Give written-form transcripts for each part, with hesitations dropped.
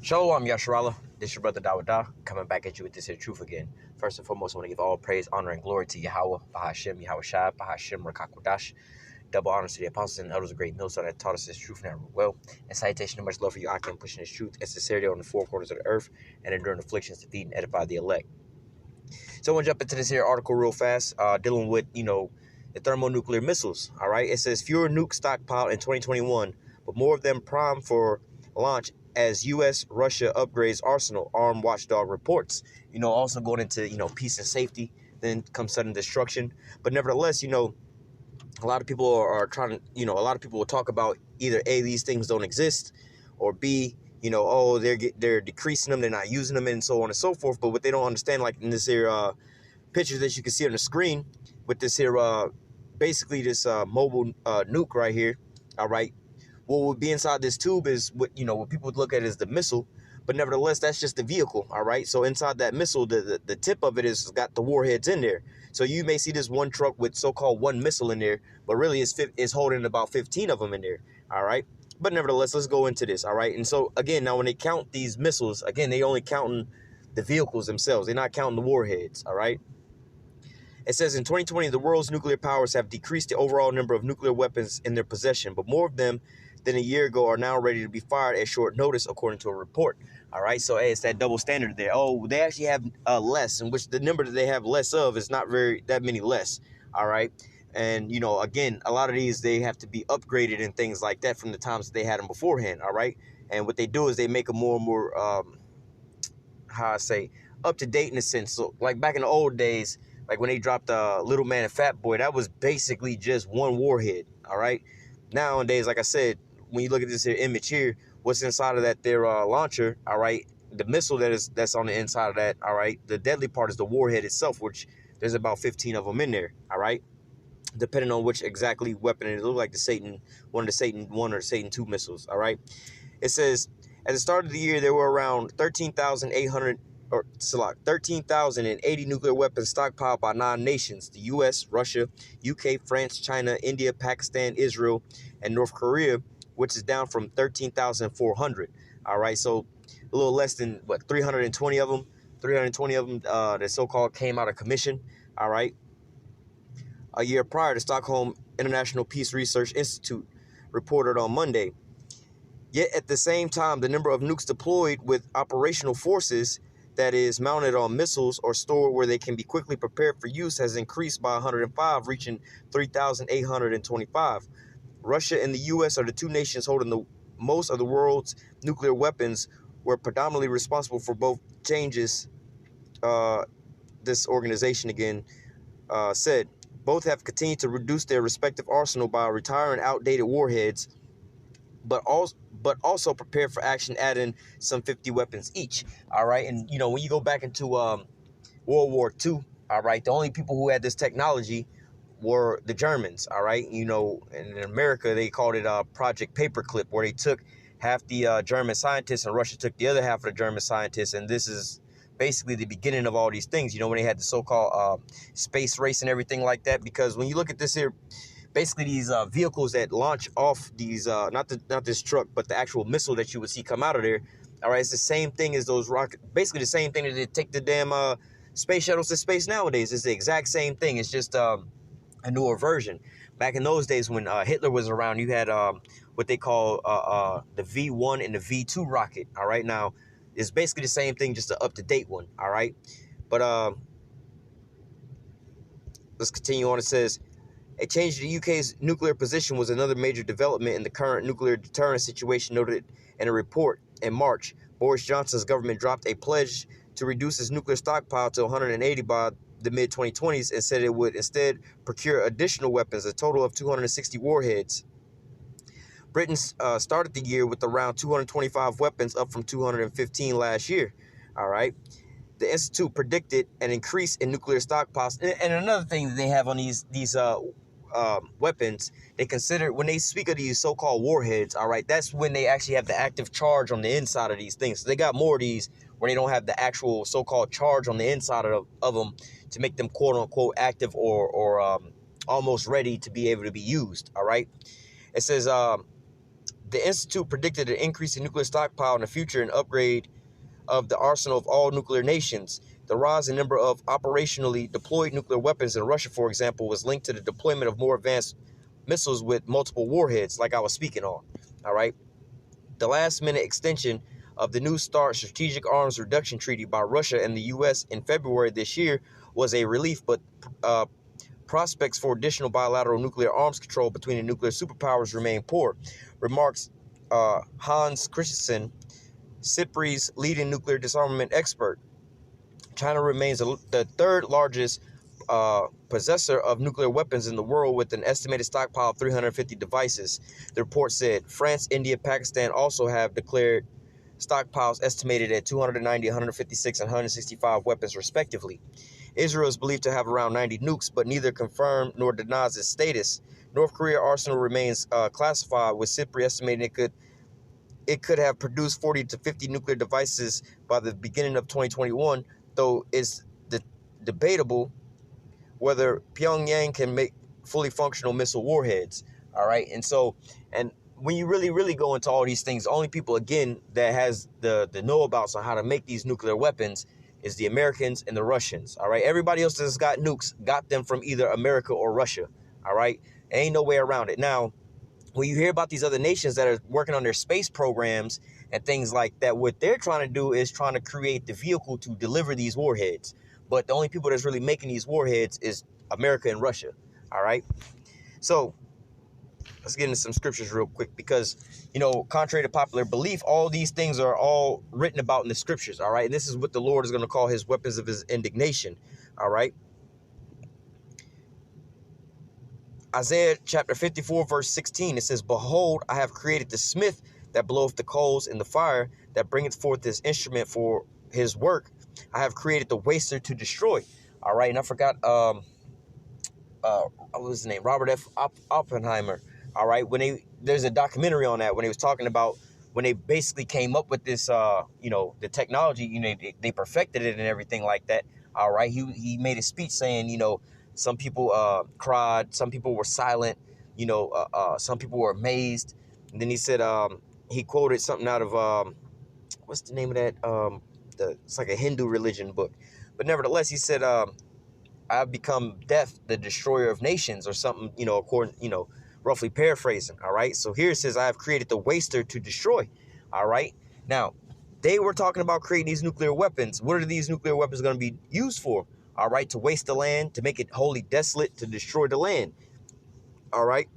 Shalom, Yasharala. This your brother Dawada, coming back at you with this here truth again. First and foremost, I want to give all praise, honor, and glory to Yahweh, Bahashem, Yahweh Shai, Bahashem, Rakakwadash. Double honors to the apostles and elders of great millstone that taught us this truth now well. And salutation and much love for you, I can pushing this truth and sincerity on the four corners of the earth and enduring afflictions to feed and edify the elect. So I want to jump into this here article real fast, dealing with, the thermonuclear missiles. All right. It says fewer nukes stockpiled in 2021, but more of them primed for launch as U.S. Russia upgrades arsenal, armed watchdog reports. Also going into, peace and safety, then comes sudden destruction. But nevertheless, a lot of people are trying to, a lot of people will talk about either A, these things don't exist, or B, they're decreasing them, they're not using them, and so on and so forth. But what they don't understand, like in this here picture that you can see on the screen with this here, basically this mobile nuke right here, all right, what would be inside this tube is what people would look at as the missile, but nevertheless, that's just the vehicle, all right? So inside that missile, the tip of it is got the warheads in there. So you may see this one truck with so-called one missile in there, but really it's holding about 15 of them in there, all right? But nevertheless, let's go into this, all right? And so, again, now when they count these missiles, again, they only counting the vehicles themselves. They're not counting the warheads, all right? It says in 2020, the world's nuclear powers have decreased the overall number of nuclear weapons in their possession, but more of them than a year ago are now ready to be fired at short notice, according to a report. All right, so hey, it's that double standard there. Oh, they actually have less, in which the number that they have less of is not that many less. All right, and again, a lot of these they have to be upgraded and things like that from the times that they had them beforehand. All right, and what they do is they make them more and more, up to date in a sense. So like back in the old days, like when they dropped Little Man and Fat Boy, that was basically just one warhead. All right, nowadays, like I said, when you look at this here image here, what's inside of that their launcher, all right, the missile that's on the inside of that, all right, the deadly part is the warhead itself, which there's about 15 of them in there, all right, depending on which exactly weapon it look like, the Satan 1 or the Satan 2 missiles, all right. It says at the start of the year there were around 13,080 nuclear weapons stockpiled by 9 nations: the U.S., Russia, UK, France, China, India, Pakistan, Israel, and North Korea, which is down from 13,400. All right, so a little less than 320 of them. 320 of them that so-called came out of commission. All right, a year prior, the Stockholm International Peace Research Institute reported on Monday. Yet at the same time, the number of nukes deployed with operational forces, that is mounted on missiles or stored where they can be quickly prepared for use, has increased by 105, reaching 3,825. Russia and the U.S. are the two nations holding the most of the world's nuclear weapons, were predominantly responsible for both changes. This organization again said both have continued to reduce their respective arsenal by retiring outdated warheads, but also prepare for action, adding some 50 weapons each. All right, and when you go back into World War II, all right, the only people who had this technology were the Germans, all right? And in America, they called it Project Paperclip, where they took half the German scientists and Russia took the other half of the German scientists. And this is basically the beginning of all these things, when they had the so-called space race and everything like that. Because when you look at this here, basically these vehicles that launch off these, not this truck, but the actual missile that you would see come out of there, all right, it's the same thing as those rockets, basically the same thing that they take the damn space shuttles to space nowadays. It's the exact same thing. It's just a newer version. Back in those days when Hitler was around, you had what they call the V1 and the V2 rocket. All right, now it's basically the same thing, just an up-to-date one. All right, but let's continue on. It says a change to the UK's nuclear position was another major development in the current nuclear deterrence situation, noted in a report in March. Boris Johnson's government dropped a pledge to reduce its nuclear stockpile to 180 by the mid-2020s and said it would instead procure additional weapons, a total of 260 warheads. Britain started the year with around 225 weapons, up from 215 last year. All right. The Institute predicted an increase in nuclear stockpiles. And another thing that they have on these weapons, they consider, when they speak of these so-called warheads, all right, that's when they actually have the active charge on the inside of these things. So they got more of these where they don't have the actual so-called charge on the inside of them to make them quote-unquote active or almost ready to be able to be used, all right? It says The Institute predicted an increase in nuclear stockpile in the future and upgrade of the arsenal of all nuclear nations. The rise in number of operationally deployed nuclear weapons in Russia, for example, was linked to the deployment of more advanced missiles with multiple warheads, like I was speaking on. All right. The last-minute extension of the New START Strategic Arms Reduction Treaty by Russia and the U.S. in February this year was a relief, but prospects for additional bilateral nuclear arms control between the nuclear superpowers remain poor, remarks Hans Christensen, CIPRI's leading nuclear disarmament expert. China remains the third largest possessor of nuclear weapons in the world with an estimated stockpile of 350 devices. The report said France, India, Pakistan also have declared stockpiles estimated at 290, 156, and 165 weapons respectively. Israel is believed to have around 90 nukes, but neither confirmed nor denies its status. North Korea arsenal remains classified, with CIPRI estimating it could have produced 40 to 50 nuclear devices by the beginning of 2021, though it's debatable whether Pyongyang can make fully functional missile warheads. All right. And when you really go into all these things, the only people, again, that has the know-abouts on how to make these nuclear weapons is the Americans and the Russians. All right. Everybody else that's got nukes got them from either America or Russia. All right. Ain't no way around it. Now, when you hear about these other nations that are working on their space programs and things like that, what they're trying to do is trying to create the vehicle to deliver these warheads. But the only people that's really making these warheads is America and Russia. All right. So let's get into some scriptures real quick because, contrary to popular belief, all these things are all written about in the scriptures. All right. And this is what the Lord is going to call his weapons of his indignation. All right. Isaiah chapter 54, verse 16, it says, "Behold, I have created the smith that bloweth the coals in the fire, that bringeth forth his instrument for his work. I have created the waster to destroy." All right. And I forgot, what was his name? Robert F. Oppenheimer. All right. There's a documentary on that when he was talking about when they basically came up with this, the technology, they perfected it and everything like that. All right. He made a speech saying, some people cried, some people were silent, some people were amazed. And then he said, he quoted something out of, what's the name of that? It's like a Hindu religion book. But nevertheless, he said, "I've become death, the destroyer of nations," or something, roughly paraphrasing. All right. So here it says, "I have created the waster to destroy." All right. Now, they were talking about creating these nuclear weapons. What are these nuclear weapons going to be used for? All right. To waste the land, to make it wholly desolate, to destroy the land. All right.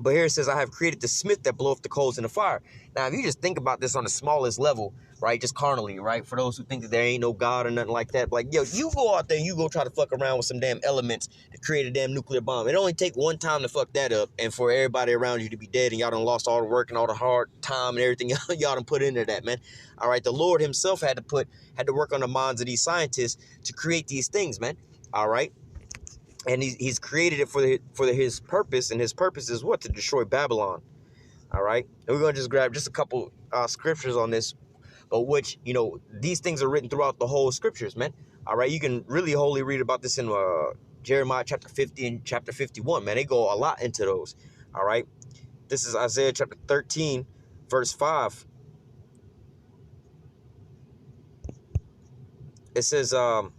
But here it says, "I have created the smith that bloweth the coals in the fire." Now, if you just think about this on the smallest level, right, just carnally, right, for those who think that there ain't no God or nothing like that, like, yo, you go out there and you go try to fuck around with some damn elements to create a damn nuclear bomb. It only take one time to fuck that up and for everybody around you to be dead, and y'all done lost all the work and all the hard time and everything y'all done put into that, man. All right, the Lord himself had to work on the minds of these scientists to create these things, man. All right. And he's created it for his purpose, and his purpose is what? To destroy Babylon. All right. And we're going to just grab just a couple scriptures on this, but which, these things are written throughout the whole scriptures, man. All right. You can really wholly read about this in Jeremiah chapter 50 and chapter 51, man. They go a lot into those. All right. This is Isaiah chapter 13, verse 5. It says, I'm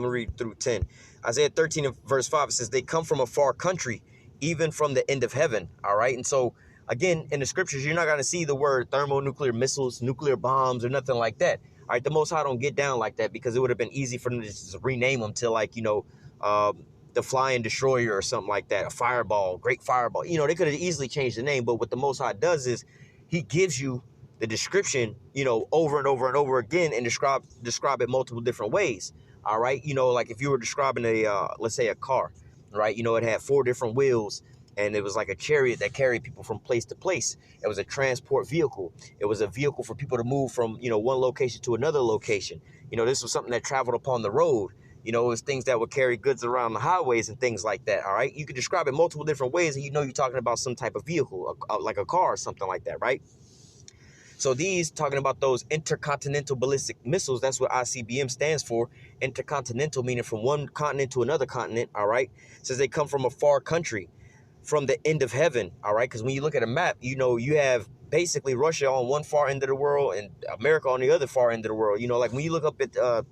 going to read through 10. Isaiah 13 verse 5, it says, "They come from a far country, even from the end of heaven." All right. And so, again, in the scriptures, you're not going to see the word thermonuclear missiles, nuclear bombs, or nothing like that. All right. The Most High don't get down like that because it would have been easy for them to just rename them to, like, the Flying Destroyer or something like that, a Fireball, Great Fireball. They could have easily changed the name. But what the Most High does is he gives you the description, over and over and over again, and describe it multiple different ways. All right. Like if you were describing let's say a car, right? It had 4 different wheels, and it was like a chariot that carried people from place to place. It was a transport vehicle. It was a vehicle for people to move from, one location to another location. This was something that traveled upon the road. It was things that would carry goods around the highways and things like that. All right. You could describe it multiple different ways, and you're talking about some type of vehicle, like a car or something like that. Right. So these, talking about those intercontinental ballistic missiles, that's what ICBM stands for. Intercontinental, meaning from one continent to another continent, all right? Says they come from a far country, from the end of heaven, all right? Because when you look at a map, you know, you have basically Russia on one far end of the world and America on the other far end of the world. You know, like when you look up at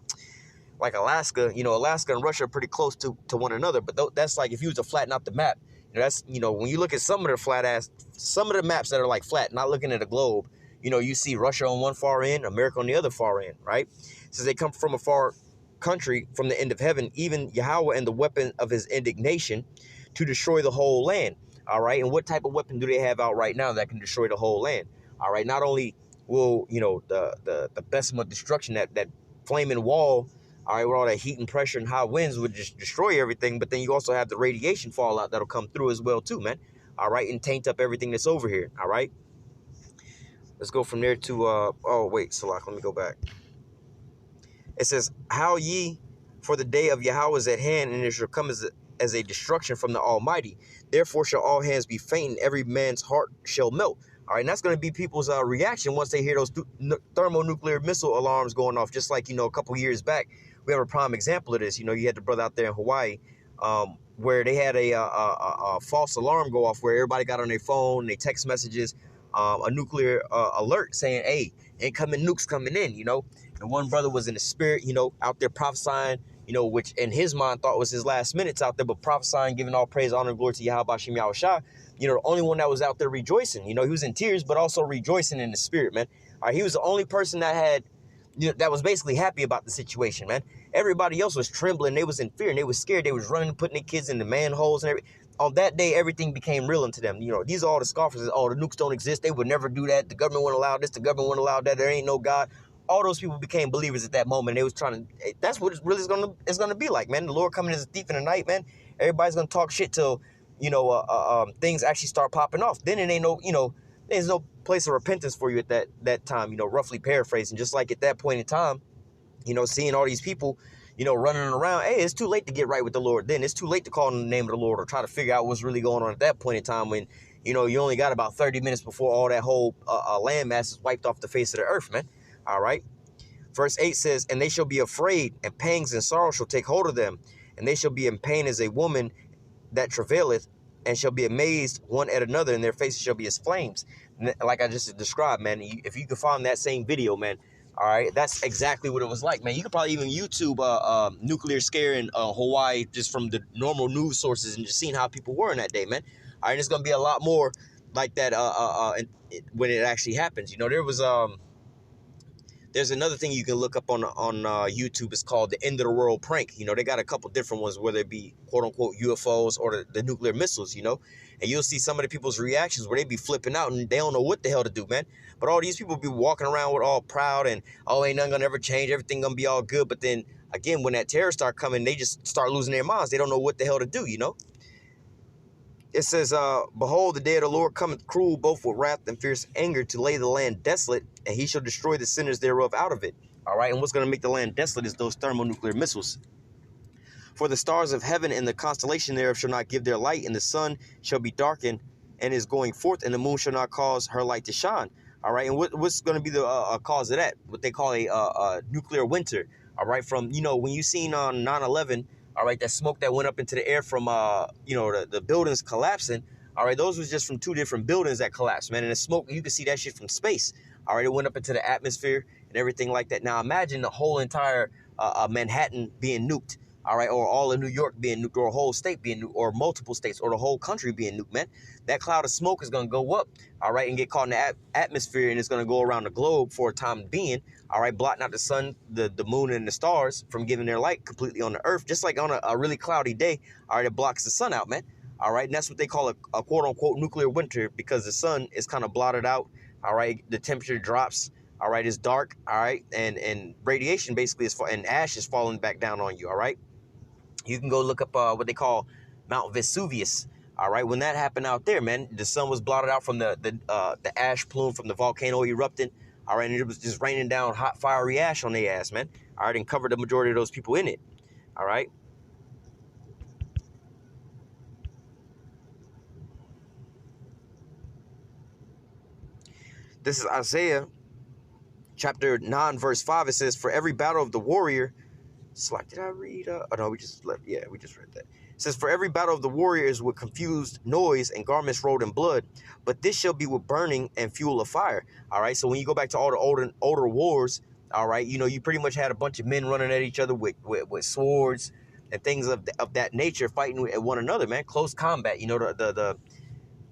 like Alaska, you know, Alaska and Russia are pretty close to one another. But that's like if you was to flatten out the map, you know, that's, you know, when you look at some of the maps that are like flat, not looking at a globe, you know, you see Russia on one far end, America on the other far end, right? Says they come from a far country, from the end of heaven, even Yahweh and the weapon of his indignation to destroy the whole land. All right. And what type of weapon do they have out right now that can destroy the whole land? All right. Not only will, you know, the best of destruction, that flaming wall, all right, with all that heat and pressure and high winds would just destroy everything. But then you also have the radiation fallout that'll come through as well too, man. All right. And taint up everything that's over here. All right. Let's go from there to, oh, wait, Salak, let me go back. It says, how ye, for the day of Yahweh is at hand, and it shall come as a destruction from the Almighty. Therefore shall all hands be faint, and every man's heart shall melt. All right, and that's going to be people's reaction once they hear those thermonuclear missile alarms going off. Just like, you know, a couple years back, we have a prime example of this. You know, you had the brother out there in Hawaii where they had a false alarm go off where everybody got on their phone, they text messages, a nuclear alert saying, hey, incoming nukes coming in, you know. And one brother was in the spirit, you know, out there prophesying, you know, which in his mind thought was his last minutes out there, but prophesying, giving all praise, honor, and glory to Yahweh Hashem Yahweh Shai. You know, the only one that was out there rejoicing. You know, he was in tears, but also rejoicing in the spirit, man. All right, he was the only person that had, you know, that was basically happy about the situation, man. Everybody else was trembling. They was in fear and they was scared. They was running, putting their kids in the manholes and everything. On that day, everything became real unto them. You know, these are all the scoffers. Oh, the nukes don't exist. They would never do that. The government wouldn't allow this. The government wouldn't allow that. There ain't no God. All those people became believers at that moment. They was trying to. That's what it's really gonna be like, man. The Lord coming as a thief in the night, man. Everybody's gonna talk shit till, you know, things actually start popping off. Then it ain't no, you know, there's no place of repentance for you at that time. You know, roughly paraphrasing. Just like at that point in time, you know, seeing all these people, you know, running around. Hey, it's too late to get right with the Lord. Then it's too late to call on the name of the Lord or try to figure out what's really going on at that point in time when, you know, you only got about 30 minutes before all that whole landmass is wiped off the face of the earth, man. All right. Verse 8 says, and they shall be afraid, and pangs and sorrow shall take hold of them, and they shall be in pain as a woman that travaileth, and shall be amazed one at another, and their faces shall be as flames. Like I just described, man. If you can find that same video, man, all right, that's exactly what it was like, man. You could probably even YouTube nuclear scare in Hawaii just from the normal news sources and just seeing how people were in that day, man. All right, it's gonna be a lot more like that when it actually happens. You know, there's another thing you can look up on YouTube. It's called the end of the world prank. You know, they got a couple different ones, whether it be quote unquote UFOs or the nuclear missiles, you know, and you'll see some of the people's reactions where they be flipping out and they don't know what the hell to do, man. But all these people be walking around with all proud and, oh, ain't nothing gonna ever change. Everything gonna be all good. But then again, when that terror start coming, they just start losing their minds. They don't know what the hell to do, you know. It says, behold, the day of the Lord cometh cruel, both with wrath and fierce anger, to lay the land desolate, and he shall destroy the sinners thereof out of it. All right, and what's going to make the land desolate is those thermonuclear missiles. For the stars of heaven and the constellation thereof shall not give their light, and the sun shall be darkened and is going forth, and the moon shall not cause her light to shine. All right, and what's going to be the cause of that? What they call a nuclear winter. All right, from, you know, when you seen on 9/11, all right, that smoke that went up into the air from, you know, the buildings collapsing. All right, those was just from two different buildings that collapsed, man. And the smoke, you can see that shit from space. All right, it went up into the atmosphere and everything like that. Now imagine the whole entire Manhattan being nuked. All right, or all of New York being nuked, or a whole state being nuked, or multiple states, or the whole country being nuked, man. That cloud of smoke is going to go up, all right, and get caught in the atmosphere, and it's going to go around the globe for a time being, all right, blotting out the sun, the moon, and the stars from giving their light completely on the earth, just like on a really cloudy day, all right, it blocks the sun out, man, all right, and that's what they call a quote-unquote nuclear winter, because the sun is kind of blotted out, all right, the temperature drops, all right, it's dark, all right, and radiation basically is, and ash is falling back down on you, all right. You can go look up what they call Mount Vesuvius. All right, when that happened out there, man, the sun was blotted out from the ash plume from the volcano erupting. All right, and it was just raining down hot, fiery ash on their ass, man. All right, and covered the majority of those people in it. All right. This is Isaiah chapter 9, verse 5. It says, for every battle of the warrior, did I read? Oh no, we just read that. It says, for every battle of the warrior is with confused noise and garments rolled in blood, but this shall be with burning and fuel of fire. All right. So when you go back to all the older wars, all right, you pretty much had a bunch of men running at each other with swords and things of that nature, fighting at one another, man. Close combat. The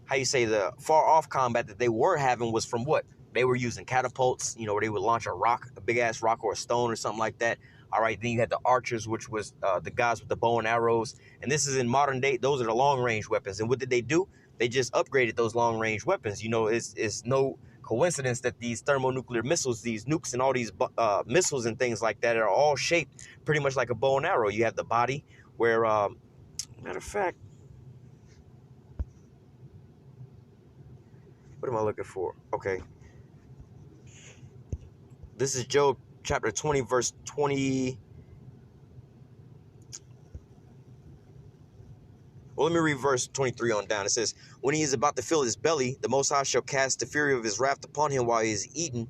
how you say, the far off combat that they were having was from what? They were using catapults, where they would launch a big ass rock or a stone or something like that. All right, then you had the archers, which was the guys with the bow and arrows. And this is in modern day, those are the long range weapons. And what did they do? They just upgraded those long range weapons. It's no coincidence that these thermonuclear missiles, these nukes and all these missiles and things like that are all shaped pretty much like a bow and arrow. You have the body where, matter of fact, what am I looking for? Okay. This is Job chapter 20, verse 20. Well, let me read verse 23 on down. It says, when he is about to fill his belly, the Most High shall cast the fury of his wrath upon him while he is eaten,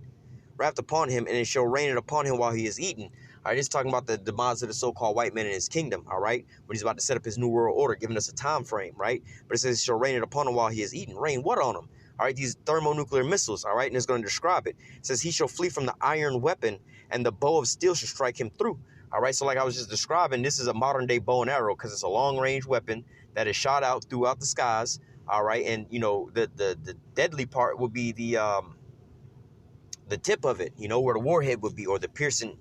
wrath upon him, and it shall rain it upon him while he is eaten. All right, it's talking about the demise of the so-called white man in his kingdom, all right? When he's about to set up his new world order, giving us a time frame, right? But it says, shall rain it upon him while he is eaten. Rain what on him? All right, these thermonuclear missiles, all right? And it's going to describe it. It says, he shall flee from the iron weapon, and the bow of steel shall strike him through. All right, so like I was just describing, this is a modern-day bow and arrow because it's a long-range weapon that is shot out throughout the skies, all right? And, the deadly part would be the tip of it, where the warhead would be, or the piercing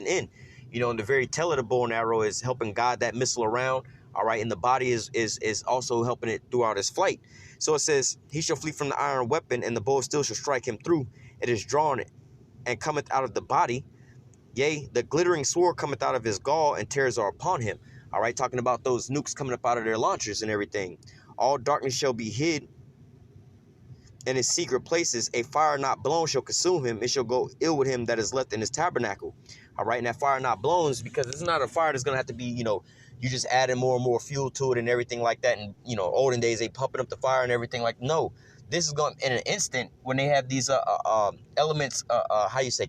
in. And the very tail of the bow and arrow is helping guide that missile around, all right? And the body is also helping it throughout its flight. So it says, he shall flee from the iron weapon, and the bow of steel shall strike him through. It is drawn and cometh out of the body. Yea, the glittering sword cometh out of his gall, and tears are upon him. All right, talking about those nukes coming up out of their launchers and everything. All darkness shall be hid in his secret places. A fire not blown shall consume him. It shall go ill with him that is left in his tabernacle. All right, and that fire not blown is because it's not a fire that's going to have to be, you just adding more and more fuel to it and everything like that. And, olden days, they pumping up the fire and everything like, no. This is going in an instant when they have these elements,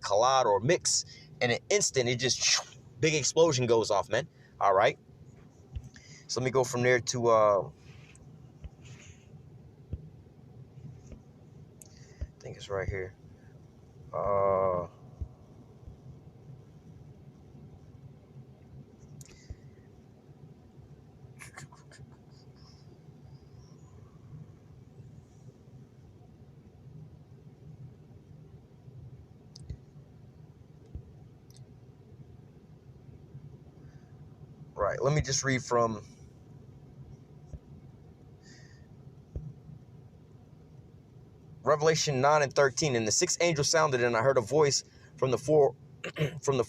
collide or mix. In an instant, it just, big explosion goes off, man. All right. So let me go from there to, I think it's right here. Right, let me just read from Revelation 9 and 13. And the sixth angel sounded, and I heard a voice from the four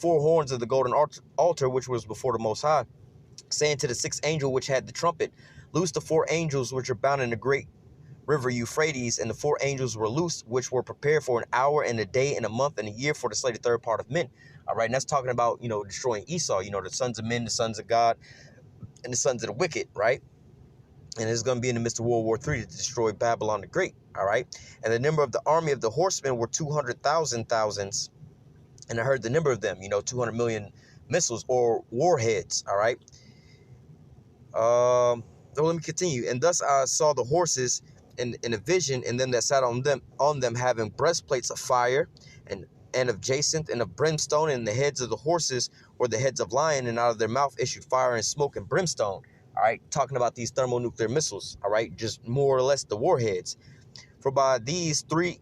horns of the golden altar, which was before the Most High, saying to the sixth angel which had the trumpet, loose the four angels which are bound in the great river Euphrates. And the four angels were loosed, which were prepared for an hour and a day and a month and a year for the slated third part of men. All right, and that's talking about, destroying Esau, the sons of men, the sons of God, and the sons of the wicked, right? And it's going to be in the midst of World War III to destroy Babylon the Great, all right? And the number of the army of the horsemen were 200,000 thousands. And I heard the number of them, 200 million missiles or warheads, all right? So let me continue. And thus I saw the horses in a vision, and them that sat on them having breastplates of fire and of jacinth and of brimstone, and the heads of the horses were the heads of lion, and out of their mouth issued fire and smoke and brimstone. All right, talking about these thermonuclear missiles, all right, just more or less the warheads. For by these three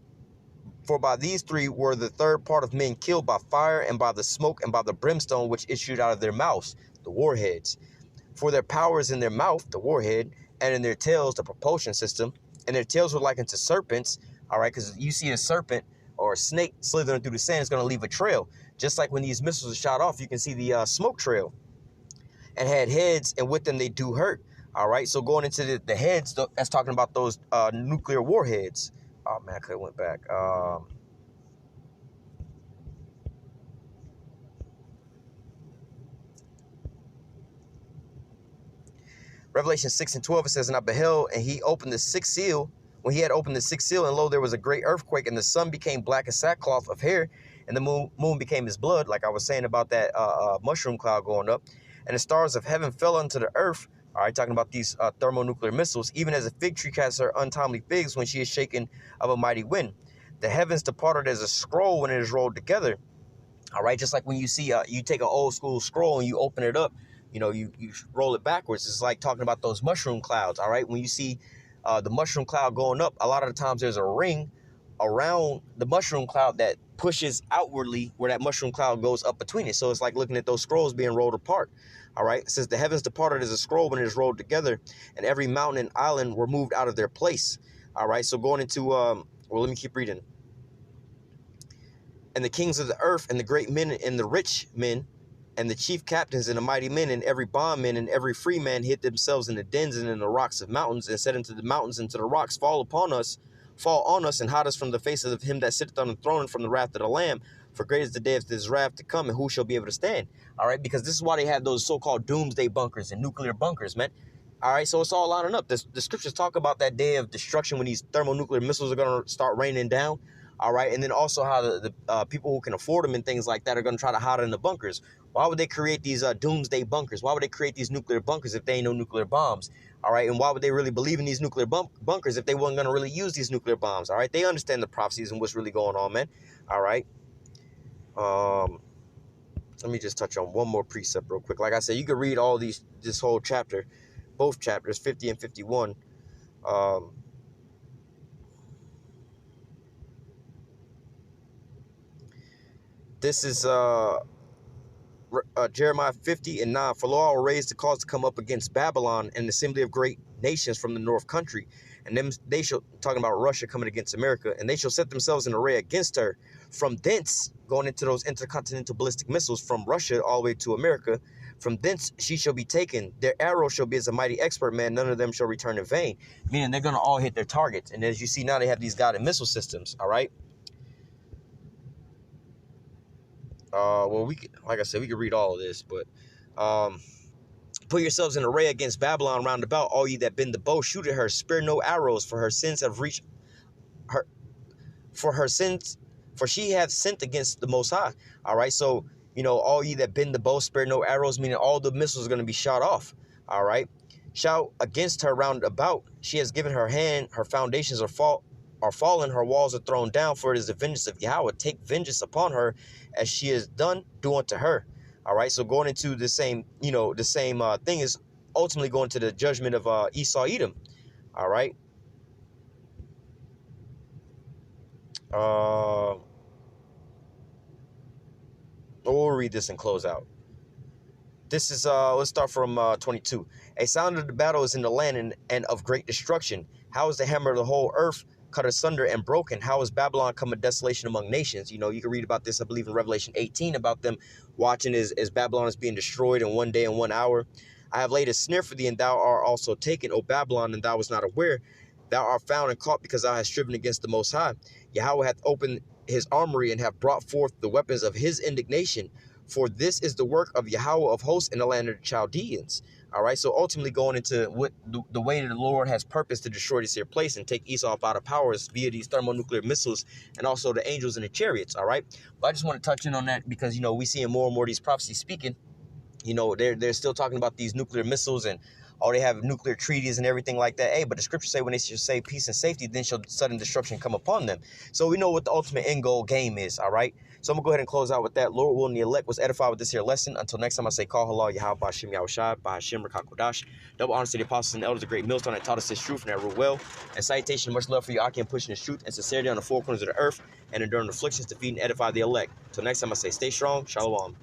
were the third part of men killed by fire and by the smoke and by the brimstone which issued out of their mouths, the warheads. For their power is in their mouth, the warhead, and in their tails, the propulsion system. And their tails were likened to serpents, all right, because you see a serpent or a snake slithering through the sand is going to leave a trail. Just like when these missiles are shot off, you can see the smoke trail. And had heads, and with them they do hurt. All right, so going into the heads, that's talking about those nuclear warheads. Oh, man, I could have went back. Revelation 6 and 12, it says, and I beheld, and he opened the sixth seal, when he had opened the sixth seal, and lo, there was a great earthquake, and the sun became black as sackcloth of hair, and the moon became his blood, like I was saying about that mushroom cloud going up, and the stars of heaven fell unto the earth. All right, talking about these thermonuclear missiles, even as a fig tree casts her untimely figs when she is shaken of a mighty wind. The heavens departed as a scroll when it is rolled together. All right, just like when you see, you take an old school scroll and you open it up, you roll it backwards. It's like talking about those mushroom clouds. All right, when you see the mushroom cloud going up, a lot of the times there's a ring around the mushroom cloud that pushes outwardly where that mushroom cloud goes up between it. So it's like looking at those scrolls being rolled apart. All right, it says the heavens departed as a scroll when it is rolled together, and every mountain and island were moved out of their place. All right, so going into, well, let me keep reading. And the kings of the earth, and the great men, and the rich men, and the chief captains, and the mighty men, and every bondman, and every free man hid themselves in the dens and in the rocks of mountains, and said unto the mountains and to the rocks, fall on us, and hide us from the faces of him that sitteth on the throne, and from the wrath of the Lamb. For great is the day of his wrath to come, and who shall be able to stand? All right, because this is why they have those so-called doomsday bunkers and nuclear bunkers, man. All right, so it's all lining up. The scriptures talk about that day of destruction when these thermonuclear missiles are going to start raining down. All right, and then also how the people who can afford them and things like that are going to try to hide in the bunkers. Why would they create these doomsday bunkers? Why would they create these nuclear bunkers if they ain't no nuclear bombs? All right, and why would they really believe in these nuclear bunkers if they weren't going to really use these nuclear bombs? All right, they understand the prophecies and what's really going on, man. All right. Let me just touch on one more precept real quick. Like I said, you could read all this whole chapter, both chapters, 50 and 51. This is Jeremiah 50 and 9. For lo, I will raise the cause to come up against Babylon and the assembly of great nations from the north country. And them they shall, talking about Russia coming against America, and they shall set themselves in array against her. From thence, going into those intercontinental ballistic missiles from Russia all the way to America, from thence she shall be taken. Their arrow shall be as a mighty expert man. None of them shall return in vain. Meaning they're going to all hit their targets. And as you see now, they have these guided missile systems. All right. Well, like I said, we could read all of this, but put yourselves in array against Babylon round about, all ye that bend the bow, shoot at her, spare no arrows, for her sins have reached her. For she hath sinned against the Most High. All right, so all ye that bend the bow, spare no arrows, meaning all the missiles are going to be shot off. All right, shout against her round about. She has given her hand; her foundations are fallen; her walls are thrown down. For it is the vengeance of Yahweh. Take vengeance upon her, as she has done, do unto her. All right, so going into the same, thing is ultimately going to the judgment of Esau, Edom. All right. We'll read this and close out. This is, let's start from 22. A sound of the battle is in the land and of great destruction. How is the hammer of the whole earth cut asunder and broken? How is Babylon come a desolation among nations? You can read about this, I believe, in Revelation 18, about them watching as Babylon is being destroyed in 1 day and 1 hour. I have laid a snare for thee, and thou art also taken, O Babylon, and thou was not aware. Thou art found and caught, because thou hast striven against the Most High. Yahweh hath opened his armory, and hath brought forth the weapons of his indignation. For this is the work of Yahweh of hosts in the land of the Chaldeans. All right, so ultimately going into what the way that the Lord has purposed to destroy this here place and take Esau out of power is via these thermonuclear missiles and also the angels and the chariots. All right, but I just want to touch in on that because we see more and more of these prophecies speaking. They're still talking about these nuclear missiles and they have nuclear treaties and everything like that. Hey, but the scriptures say when they should say peace and safety, then shall sudden destruction come upon them. So we know what the ultimate end goal game is. All right. So I'm gonna go ahead and close out with that. Lord willing, the elect was edified with this here lesson. Until next time, I say call halal Yahweh Bashim Yahushai Bahashim Rakakodash. Double honor to the apostles and elders, the great millstone that taught us this truth and that rule well. And citation, much love for you. I can push in this truth and sincerity on the four corners of the earth and enduring afflictions to feed and edify the elect. Until next time, I say stay strong. Shalom.